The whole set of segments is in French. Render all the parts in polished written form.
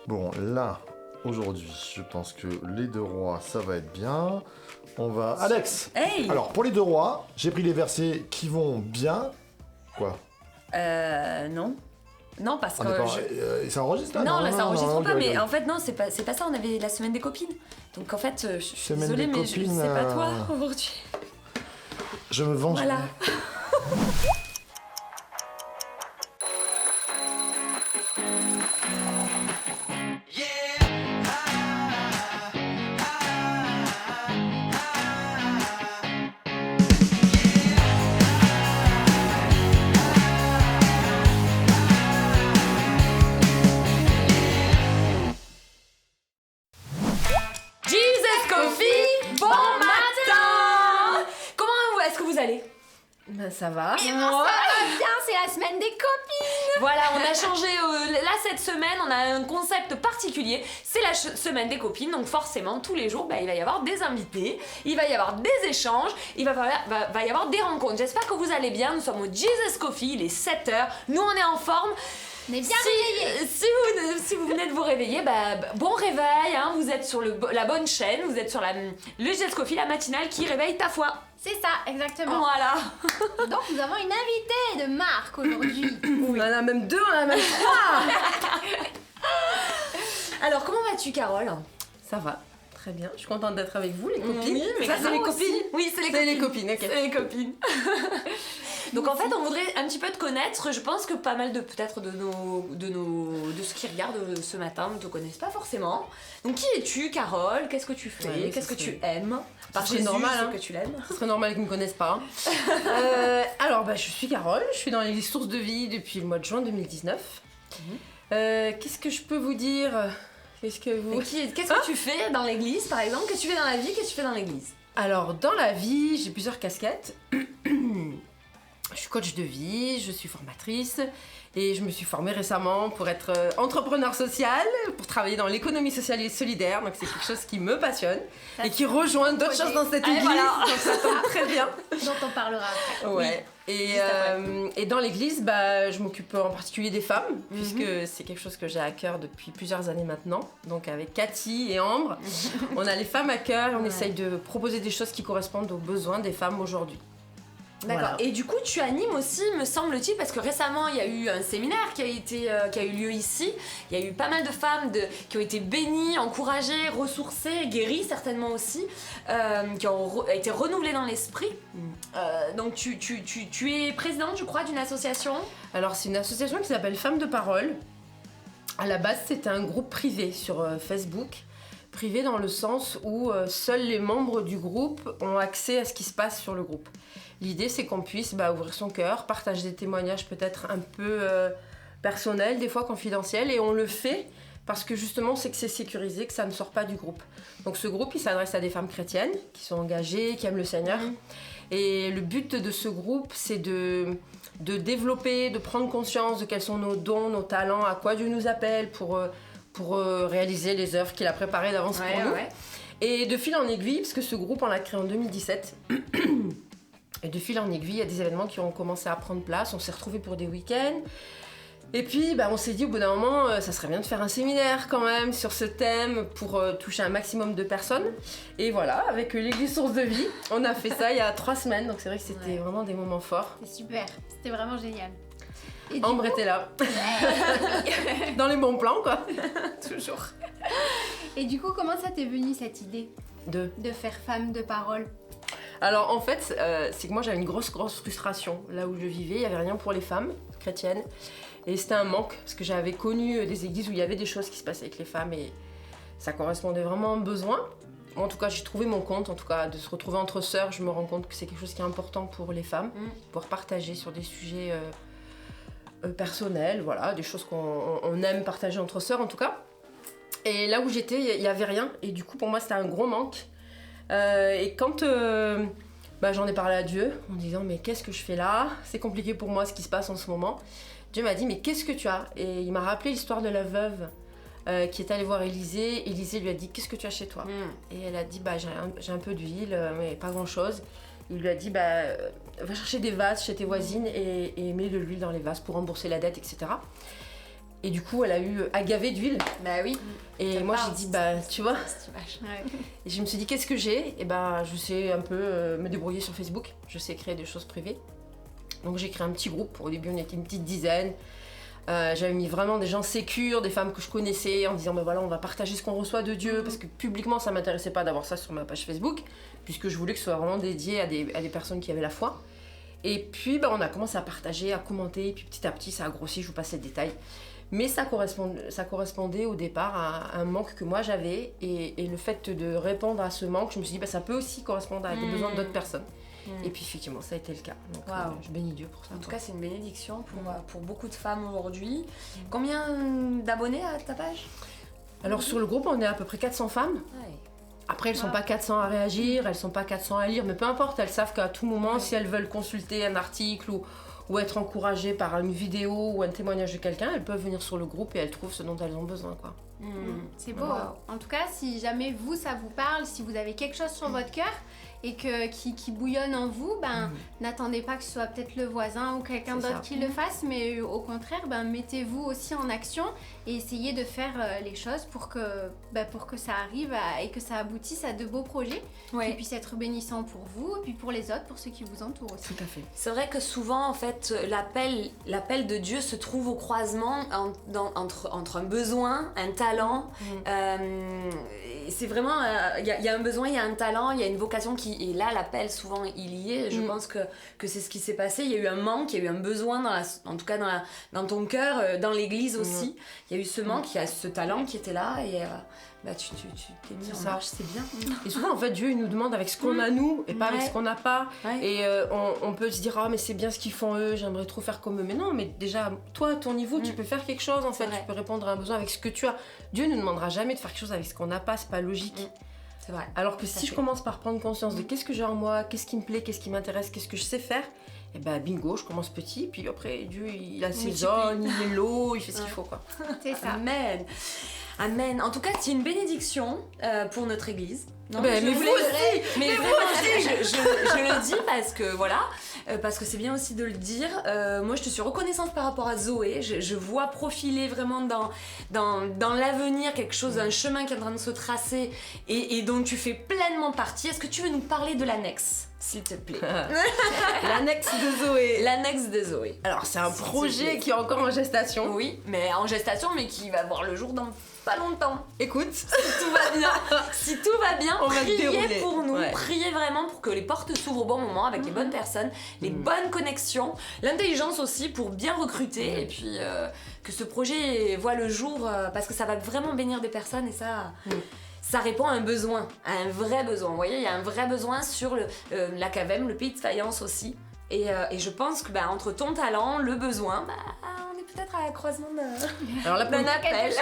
Bon, là, aujourd'hui, je pense que les 2 rois, ça va être bien. On va... Alex! Hey! Alors, pour les 2 rois, j'ai pris les versets qui vont bien. Quoi? Non. Non, parce que... ça enregistre là? Non, là, ça enregistre pas, ok, mais ok. en fait, non, c'est pas ça, on avait la semaine des copines. Donc en fait, je suis Semaine désolée, des mais copines, c'est pas toi, aujourd'hui. Je me venge. Voilà. Jesus Coffee, bon matin! Comment est-ce que vous allez? Ben ça va. Ouais. Bien, c'est la semaine des copines. Voilà, on a changé, là cette semaine, on a un concept particulier, c'est la semaine des copines, donc forcément tous les jours, bah, il va y avoir des invités, il va y avoir des échanges, il va y avoir des rencontres. J'espère que vous allez bien, nous sommes au Jesus Coffee, il est 7h, nous on est en forme. On est bien réveillés. Si vous venez de vous réveiller, bon réveil, hein, vous êtes sur la bonne chaîne, vous êtes sur le Jesus Coffee, la matinale qui réveille ta foi. C'est ça, exactement. Voilà. Donc nous avons une invitée de marque aujourd'hui. On en a même 2, on en a même 3. Alors comment vas-tu, Carole? Ça va, très bien. Je suis contente d'être avec vous, les copines. Oui, mais ça, c'est les moi copines aussi. Oui, c'est les C'est copines. les copines, ok. C'est les copines. Donc en fait, on voudrait un petit peu te connaître. Je pense que pas mal de peut-être de ceux qui regardent ce matin ne te connaissent pas forcément. Donc qui es-tu, Carole? Qu'est-ce que tu fais? Ouais, Qu'est-ce que ça serait- tu aimes? Par serait Jésus, normal, je sais hein. que tu l'aimes. Ce serait normal qu'ils me connaissent pas. Alors, je suis Carole, je suis dans les sources de vie depuis le mois de juin 2019. Qu'est-ce que je peux vous dire? Qu'est-ce que vous... Qu'est-ce que tu fais dans l'église, par exemple? Qu'est-ce que tu fais dans la vie? Qu'est-ce que tu fais dans l'église? Alors, dans la vie, j'ai plusieurs casquettes. Je suis coach de vie, je suis formatrice et je me suis formée récemment pour être entrepreneur social, pour travailler dans l'économie sociale et solidaire. Donc c'est quelque chose qui me passionne et qui rejoint d'autres choses dans cette église. voilà. Donc ça tombe très bien. Dont on parlera après. Ouais. Et, juste après. et dans l'église, je m'occupe en particulier des femmes, puisque c'est quelque chose que j'ai à cœur depuis plusieurs années maintenant. Donc avec Cathy et Ambre, on a les femmes à cœur et on essaye de proposer des choses qui correspondent aux besoins des femmes aujourd'hui. D'accord. Voilà. Et du coup, tu animes aussi, me semble-t-il, parce que récemment, il y a eu un séminaire qui a eu lieu ici. Il y a eu pas mal de femmes qui ont été bénies, encouragées, ressourcées, guéries certainement aussi, qui ont été renouvelées dans l'esprit. Donc tu es présidente, je crois, d'une association. Alors c'est une association qui s'appelle Femmes de Parole. À la base, c'était un groupe privé sur Facebook. Privé dans le sens où seuls les membres du groupe ont accès à ce qui se passe sur le groupe. L'idée, c'est qu'on puisse ouvrir son cœur, partager des témoignages peut-être un peu personnels, des fois confidentiels, et on le fait parce que justement, c'est que c'est sécurisé, que ça ne sort pas du groupe. Donc ce groupe, il s'adresse à des femmes chrétiennes qui sont engagées, qui aiment le Seigneur. Et le but de ce groupe, c'est de développer, de prendre conscience de quels sont nos dons, nos talents, à quoi Dieu nous appelle pour réaliser les œuvres qu'il a préparées d'avance pour nous. Ouais. Et de fil en aiguille, parce que ce groupe, on l'a créé en 2017, et de fil en aiguille, il y a des événements qui ont commencé à prendre place, on s'est retrouvés pour des week-ends, et puis on s'est dit au bout d'un moment, ça serait bien de faire un séminaire quand même sur ce thème pour toucher un maximum de personnes. Et voilà, avec l'église Source de Vie, on a fait ça il y a 3 semaines, donc c'est vrai que c'était vraiment des moments forts. C'est super, c'était vraiment génial. Et du Ambre coup- était là, dans les bons plans quoi. Toujours. Et du coup, comment ça t'est venu cette idée De faire femme de parole? Alors en fait, c'est que moi j'avais une grosse frustration. Là où je vivais, il n'y avait rien pour les femmes chrétiennes. Et c'était un manque, parce que j'avais connu des églises où il y avait des choses qui se passaient avec les femmes et ça correspondait vraiment à un besoin. Moi, en tout cas, j'ai trouvé mon compte, en tout cas, de se retrouver entre sœurs. Je me rends compte que c'est quelque chose qui est important pour les femmes, pouvoir partager sur des sujets personnels, voilà, des choses qu'on aime partager entre sœurs en tout cas. Et là où j'étais, il n'y avait rien. Et du coup, pour moi, c'était un gros manque. Et quand j'en ai parlé à Dieu en disant mais qu'est-ce que je fais là? C'est compliqué pour moi ce qui se passe en ce moment. Dieu m'a dit mais qu'est-ce que tu as? Et il m'a rappelé l'histoire de la veuve qui est allée voir Élisée. Élisée lui a dit qu'est-ce que tu as chez toi? Et elle a dit j'ai un peu d'huile mais pas grand chose. Il lui a dit va chercher des vases chez tes voisines et mets de l'huile dans les vases pour rembourser la dette, etc. Et du coup, elle a eu agavé d'huile. Bah oui. Et Ça moi, parle, j'ai dit, bah, tu vois. cette image. Et je me suis dit, qu'est-ce que j'ai? Et ben, je sais un peu me débrouiller sur Facebook. Je sais créer des choses privées. Donc, j'ai créé un petit groupe. Au début, on était une petite dizaine. J'avais mis vraiment des gens sécures, des femmes que je connaissais, en disant, ben voilà, on va partager ce qu'on reçoit de Dieu. Parce que publiquement, ça m'intéressait pas d'avoir ça sur ma page Facebook, puisque je voulais que ce soit vraiment dédié à des personnes qui avaient la foi. Et puis, ben, on a commencé à partager, à commenter. Et puis, petit à petit, ça a grossi. Je vous passe les détails. Mais ça correspondait au départ à un manque que moi j'avais, et le fait de répondre à ce manque, je me suis dit bah, ça peut aussi correspondre à des besoins d'autres personnes. Et puis effectivement ça a été le cas, donc je bénis Dieu pour ça. En tout cas c'est une bénédiction pour beaucoup de femmes aujourd'hui. Combien d'abonnés à ta page? Alors sur le groupe on est à peu près 400 femmes. Après elles sont pas 400 à réagir, elles sont pas 400 à lire, mais peu importe, elles savent qu'à tout moment si elles veulent consulter un article ou être encouragées par une vidéo ou un témoignage de quelqu'un, elles peuvent venir sur le groupe et elles trouvent ce dont elles ont besoin, quoi. C'est beau. En tout cas, si jamais vous, ça vous parle, si vous avez quelque chose sur votre cœur et qui bouillonne en vous, n'attendez pas que ce soit peut-être le voisin ou quelqu'un d'autre qui le fasse, mais au contraire, mettez-vous aussi en action et essayez de faire les choses pour que ça arrive et que ça aboutisse à de beaux projets qui puissent être bénissants pour vous et puis pour les autres, pour ceux qui vous entourent aussi. Tout à fait. C'est vrai que souvent, en fait, l'appel de Dieu se trouve au croisement entre un besoin, un talent. C'est vraiment, il y a un besoin, il y a un talent, il y a une vocation et là, l'appel, souvent, il y est. Je pense que c'est ce qui s'est passé. Il y a eu un manque, il y a eu un besoin, en tout cas dans ton cœur, dans l'église aussi. Il y a eu ce manque, il y a ce talent qui était là et tu t'es mis en marche, c'est bien. Et souvent, en fait, Dieu, il nous demande avec ce qu'on a nous et pas avec ce qu'on n'a pas. Et on peut se dire, mais c'est bien ce qu'ils font eux, j'aimerais trop faire comme eux. Mais non, mais déjà, toi, à ton niveau, tu peux faire quelque chose, en fait. Tu peux répondre à un besoin avec ce que tu as. Dieu ne nous demandera jamais de faire quelque chose avec ce qu'on n'a pas, c'est pas logique. C'est vrai. Alors que si je commence par prendre conscience de qu'est-ce que j'ai en moi, qu'est-ce qui me plaît, qu'est-ce qui m'intéresse, qu'est-ce que je sais faire, et bingo, je commence petit, puis après, Dieu, il assaisonne, il met l'eau, il fait ce qu'il faut, quoi. C'est ça. Amen. Amen. En tout cas, c'est une bénédiction pour notre église. Non, mais vous aussi. Mais vraiment, je le dis parce que voilà, parce que c'est bien aussi de le dire. Moi, je te suis reconnaissante par rapport à Zoé. Je vois profiler vraiment dans l'avenir quelque chose, un chemin qui est en train de se tracer et dont tu fais pleinement partie. Est-ce que tu veux nous parler de l'annexe, s'il te plaît? L'annexe de Zoé. L'annexe de Zoé. Alors, c'est un projet qui est encore en gestation. Oui, mais en gestation, mais qui va voir le jour dans pas longtemps. Écoute, Si tout va bien, on va priez dérouler. pour nous, priez vraiment pour que les portes s'ouvrent au bon moment avec les bonnes personnes, les bonnes connexions, l'intelligence aussi pour bien recruter et puis que ce projet voit le jour parce que ça va vraiment bénir des personnes et ça répond à un besoin, à un vrai besoin. Vous voyez, il y a un vrai besoin sur la CAVEM, le pays de faïence aussi. Et je pense que entre ton talent, le besoin, on est peut-être à la croisement alors là, d'un appel.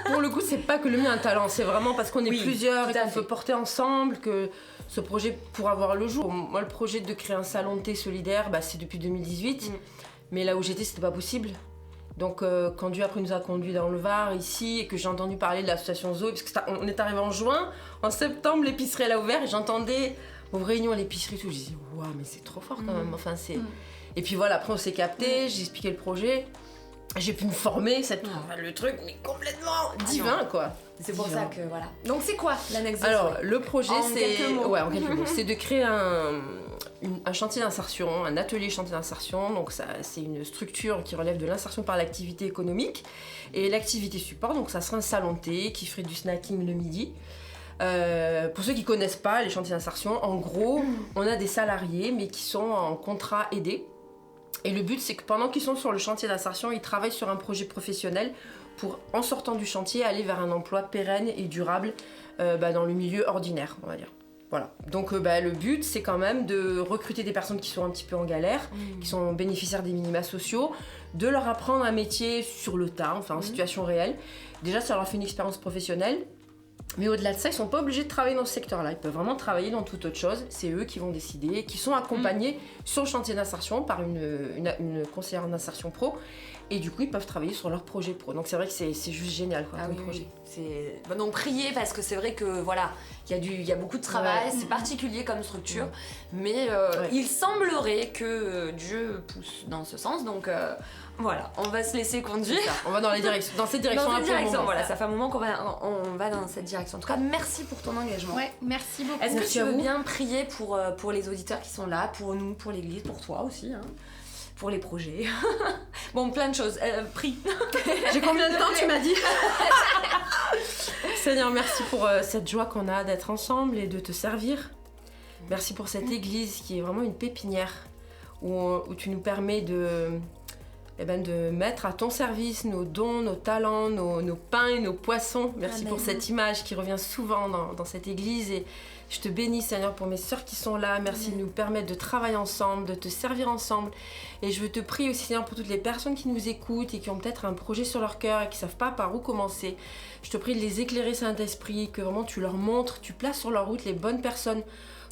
pour le coup, c'est pas que le mien un talent, c'est vraiment parce qu'on est plusieurs et tout à qu'on fait. peut porter ensemble que ce projet pourra voir le jour. Moi, le projet de créer un salon de thé solidaire, c'est depuis 2018, mais là où j'étais, c'était pas possible. Donc quand Dieu après nous a conduits dans le Var ici et que j'ai entendu parler de l'association Zoé, parce qu'on est arrivé en juin, en septembre l'épicerie elle a ouvert et j'entendais aux réunions à l'épicerie tout, je disais waouh mais c'est trop fort quand même, enfin c'est... Et puis voilà, après on s'est capté, j'ai expliqué le projet, j'ai pu me former, le truc mais complètement divin quoi. C'est pour ça que voilà. Donc c'est quoi l'annexe de Alors Zoé? le projet En c'est... quelques mots. Ouais, en quelques mots. C'est de créer un chantier d'insertion, un atelier chantier d'insertion. Donc ça, c'est une structure qui relève de l'insertion par l'activité économique et l'activité support. Donc ça sera un salon de thé qui ferait du snacking le midi. Pour ceux qui connaissent pas les chantiers d'insertion, en gros, on a des salariés mais qui sont en contrat aidé. Et le but, c'est que pendant qu'ils sont sur le chantier d'insertion, ils travaillent sur un projet professionnel pour, en sortant du chantier, aller vers un emploi pérenne et durable dans le milieu ordinaire, on va dire. Voilà. Donc le but, c'est quand même de recruter des personnes qui sont un petit peu en galère, qui sont bénéficiaires des minima sociaux, de leur apprendre un métier sur le tas, enfin en situation réelle. Déjà, ça leur fait une expérience professionnelle. Mais au-delà de ça, ils sont pas obligés de travailler dans ce secteur-là. Ils peuvent vraiment travailler dans toute autre chose. C'est eux qui vont décider, qui sont accompagnés sur le chantier d'insertion par une conseillère d'insertion pro et du coup ils peuvent travailler sur leur projet pro. Donc c'est vrai que c'est juste génial quoi, comme projet. Donc priez parce que c'est vrai que voilà, il y a beaucoup de travail, c'est particulier comme structure, mais il semblerait que Dieu pousse dans ce sens, donc voilà, on va se laisser conduire. On va dans cette direction. Voilà, ça fait un moment qu'on va dans cette direction. En tout cas, merci pour ton engagement. Ouais, merci beaucoup. Est-ce que tu veux bien prier pour les auditeurs qui sont là, pour nous, pour l'église, pour toi aussi, hein, pour les projets. Bon, plein de choses. Prie. J'ai combien de temps, tu m'as dit? Seigneur, merci pour cette joie qu'on a d'être ensemble et de te servir. Merci pour cette église qui est vraiment une pépinière où tu nous permets de mettre à ton service nos dons, nos talents, nos pains et nos poissons. Merci Amen. pour cette image qui revient souvent dans cette église. Et je te bénis, Seigneur, pour mes sœurs qui sont là. Merci de nous permettre de travailler ensemble, de te servir ensemble. Et je veux te prier aussi, Seigneur, pour toutes les personnes qui nous écoutent et qui ont peut-être un projet sur leur cœur et qui ne savent pas par où commencer. Je te prie de les éclairer, Saint-Esprit, que vraiment tu leur montres, tu places sur leur route les bonnes personnes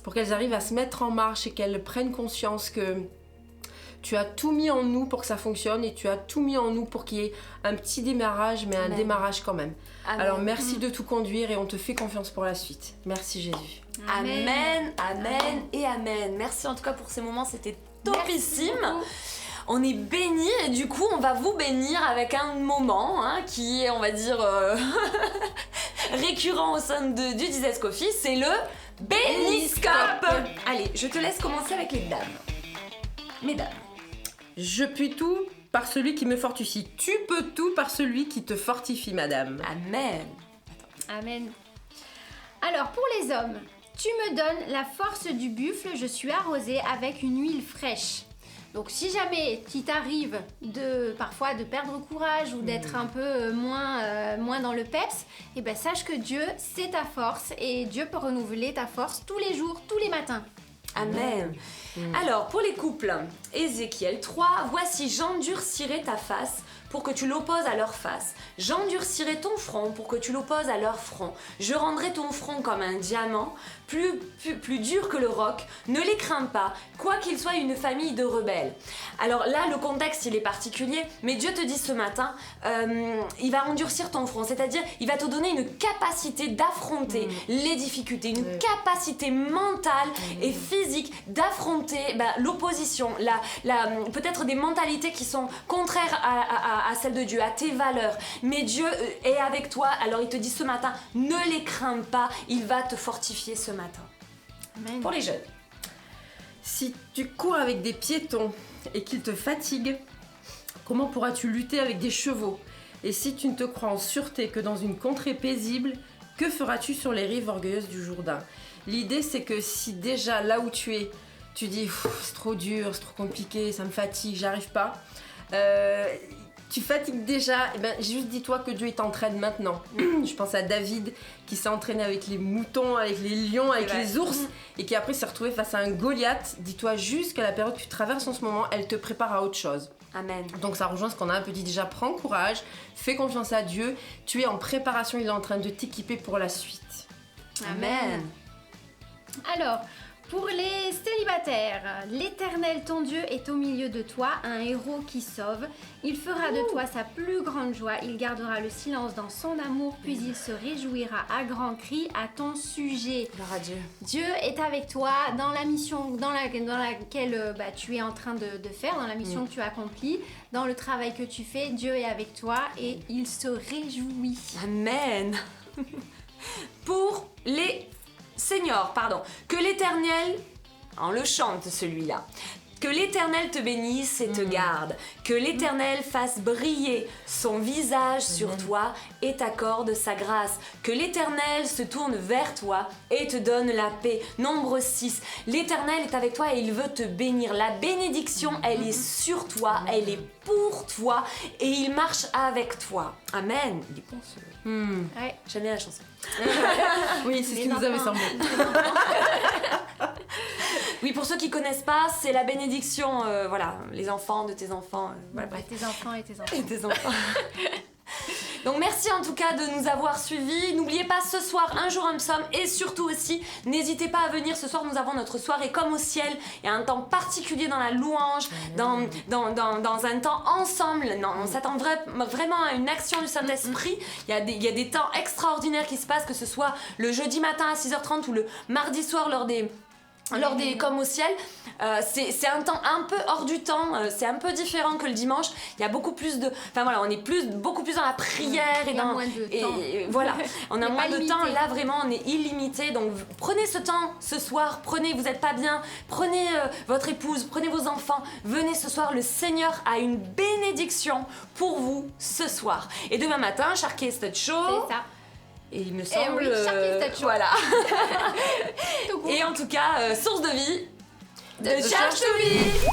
pour qu'elles arrivent à se mettre en marche et qu'elles prennent conscience que tu as tout mis en nous pour que ça fonctionne et tu as tout mis en nous pour qu'il y ait un petit démarrage, mais un démarrage quand même. Amen. Alors merci de tout conduire et on te fait confiance pour la suite. Merci Jésus. Amen, amen et amen. Merci en tout cas pour ces moments, c'était topissime. On est bénis et du coup on va vous bénir avec un moment qui est, on va dire, récurrent au sein du Dises Coffee, c'est le Béniscope. Allez, je te laisse commencer avec les dames. Mesdames. Je puis tout par celui qui me fortifie. Tu peux tout par celui qui te fortifie, madame. Amen. Amen. Alors, pour les hommes, tu me donnes la force du buffle, je suis arrosée avec une huile fraîche. Donc, si jamais il t'arrive parfois de perdre courage ou d'être un peu moins dans le peps, eh ben, sache que Dieu, c'est ta force et Dieu peut renouveler ta force tous les jours, tous les matins. Amen. Alors, pour les couples, Ézéchiel 3, voici j'endurcirai ta face pour que tu l'opposes à leur face. J'endurcirai ton front pour que tu l'opposes à leur front. Je rendrai ton front comme un diamant, plus dur que le roc. Ne les crains pas, quoi qu'ils soient une famille de rebelles. Alors là, le contexte, il est particulier, mais Dieu te dit ce matin, il va endurcir ton front, c'est-à-dire il va te donner une capacité d'affronter les difficultés, une capacité mentale et physique d'affronter l'opposition, peut-être des mentalités qui sont contraires à celles de Dieu, à tes valeurs. Mais Dieu est avec toi, alors il te dit ce matin, ne les crains pas, il va te fortifier ce matin. Amen. Pour les jeunes. Si tu cours avec des piétons et qu'ils te fatiguent, comment pourras-tu lutter avec des chevaux? Et si tu ne te crois en sûreté que dans une contrée paisible, que feras-tu sur les rives orgueilleuses du Jourdain? L'idée, c'est que si déjà là où tu es, tu dis c'est trop dur, c'est trop compliqué, ça me fatigue, j'arrive pas, tu fatigues déjà, et ben juste dis-toi que Dieu t'entraîne maintenant. Je pense à David qui s'est entraîné avec les moutons, avec les lions, avec les ours et qui après s'est retrouvé face à un Goliath. Dis-toi juste que la période que tu traverses en ce moment, elle te prépare à autre chose. Amen. Donc ça rejoint ce qu'on a un peu dit déjà, prends courage, fais confiance à Dieu, tu es en préparation, il est en train de t'équiper pour la suite. Amen. Alors, pour les célibataires, l'Éternel ton Dieu est au milieu de toi, un héros qui sauve. Il fera de toi sa plus grande joie, il gardera le silence dans son amour, puis il se réjouira à grands cris à ton sujet. Gloire à Dieu. Dieu est avec toi dans la mission dans laquelle tu es en train de faire, dans la mission que tu accomplis, dans le travail que tu fais. Dieu est avec toi et il se réjouit. Amen. Pour les seniors, que l'Éternel, on le chante celui-là, que l'Éternel te bénisse et te garde, que l'Éternel fasse briller son visage sur toi et t'accorde sa grâce, que l'Éternel se tourne vers toi et te donne la paix. Nombre 6, l'Éternel est avec toi et il veut te bénir. La bénédiction, elle est sur toi, elle est pour toi et il marche avec toi. Amen. Il est bon ce... Ouais. J'aime bien la chanson. Oui, c'est ce qui nous avait semblé. Oui, pour ceux qui connaissent pas, c'est la bénédiction, les enfants de tes enfants. Tes enfants et tes enfants. Et tes enfants. Donc merci en tout cas de nous avoir suivis. N'oubliez pas ce soir, un jour un psaume, et surtout aussi, n'hésitez pas à venir. Ce soir, nous avons notre soirée comme au ciel. Il y a un temps particulier dans la louange, dans un temps ensemble. Non, on s'attend vraiment à une action du Saint-Esprit. Il y a des temps extraordinaires qui se passent, que ce soit le jeudi matin à 6h30 ou le mardi soir lors des comme au ciel. C'est un temps un peu hors du temps, c'est un peu différent que le dimanche. Il y a beaucoup plus de... Enfin voilà, on est beaucoup plus dans la prière et dans... moins de temps. Et voilà, on a moins de limité. temps. Là vraiment, on est illimité. Donc prenez ce temps ce soir, vous n'êtes pas bien, prenez votre épouse, prenez vos enfants, venez ce soir. Le Seigneur a une bénédiction pour vous ce soir. Et demain matin, Charquet Stud Show. C'est ça. Et il me semble... oui, Charquet Stud Show. Voilà. Tout court. Et en tout cas, source de vie, de De Charge to Be.